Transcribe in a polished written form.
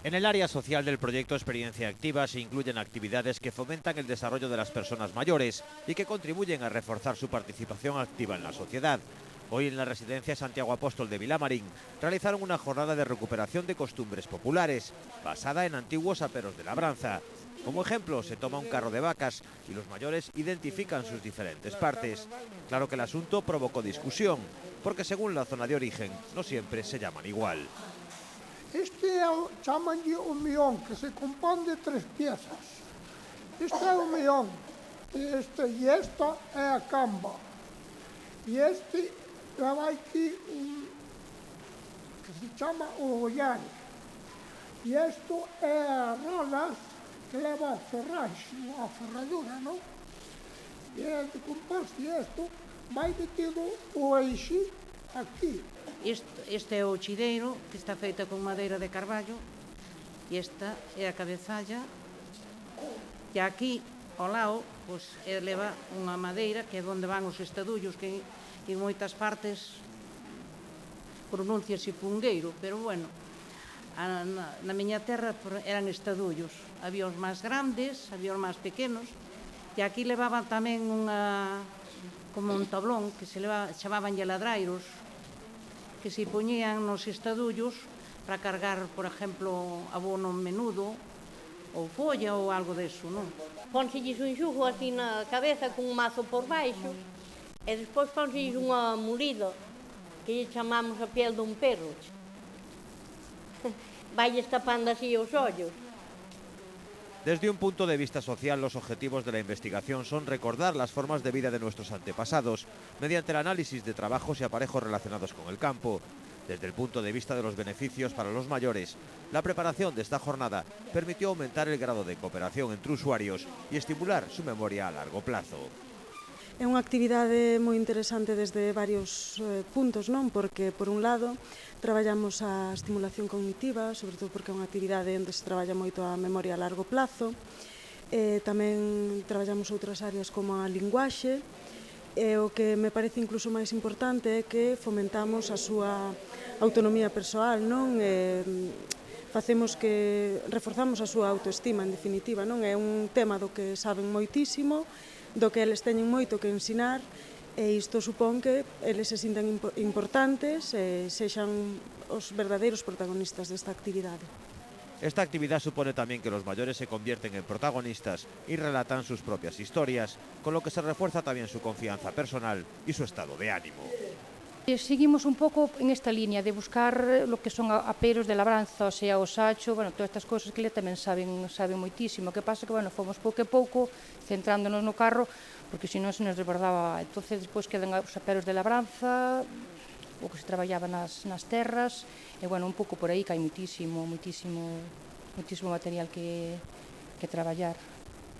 En el área social del proyecto Experiencia Activa se incluyen actividades que fomentan el desarrollo de las personas mayores y que contribuyen a reforzar su participación activa en la sociedad. Hoy en la residencia Santiago Apóstol de Vilamarín realizaron una jornada de recuperación de costumbres populares, basada en antiguos aperos de labranza. Como ejemplo, se toma un carro de vacas y los mayores identifican sus diferentes partes. Claro que el asunto provocó discusión, porque según la zona de origen, no siempre se llaman igual. Este é o, chamanlle o meón, que se compón de 3 piezas. Este é o meón, e esta é a camba. E este leva aquí un que se chama o ollar. E isto é a rolas que leva a ferraxe, a ferradura, non? E é de composto, e isto vai metido o eixe aquí. Este é o chideiro, que está feita con madeira de carballo, e esta é a cabezalla, e aquí, ao lado, pois, leva unha madeira que é onde van os estadullos, que en moitas partes pronunciase fungueiro, pero bueno, na miña terra eran estadullos. Había os máis grandes, había os máis pequenos, e aquí levaban tamén como un tablón, que se chamaban ladrairos, que se poñían nos estadullos para cargar, por exemplo, abono menudo, ou folla ou algo deso, non? Pónselles un xugo así na cabeza con un mazo por baixo e despois pónselles unha molida que lle chamamos a piel dun perro. Vailles tapando así os ollos. Desde un punto de vista social, los objetivos de la investigación son recordar las formas de vida de nuestros antepasados mediante el análisis de trabajos y aparejos relacionados con el campo. Desde el punto de vista de los beneficios para los mayores, la preparación de esta jornada permitió aumentar el grado de cooperación entre usuarios y estimular su memoria a largo plazo. É unha actividade moi interesante desde varios puntos, non? Porque, por un lado, traballamos a estimulación cognitiva, sobre todo porque é unha actividade onde se traballa moito a memoria a largo plazo. Tamén traballamos outras áreas como a linguaxe. O que me parece incluso máis importante é que fomentamos a súa autonomía persoal, non? Reforzamos a súa autoestima, en definitiva, non? É un tema do que saben moitísimo, do que eles teñen moito que ensinar, e isto supón que eles se sintan importantes e sexan os verdadeiros protagonistas desta actividade. Esta actividad supone también que los mayores se convierten en protagonistas y relatan sus propias historias, con lo que se refuerza también su confianza personal y su estado de ánimo. Seguimos un pouco en esta línea de buscar lo que son aperos de labranza, o sea, o sacho, bueno, todas estas cosas que le tamén saben moitísimo. O que pasa que, bueno, fomos pouco a pouco centrándonos no carro, porque senón se nos desbordaba. Entonces, despois quedan os aperos de labranza, o que se traballaba nas terras, e, bueno, un pouco por aí que hai moitísimo material que traballar.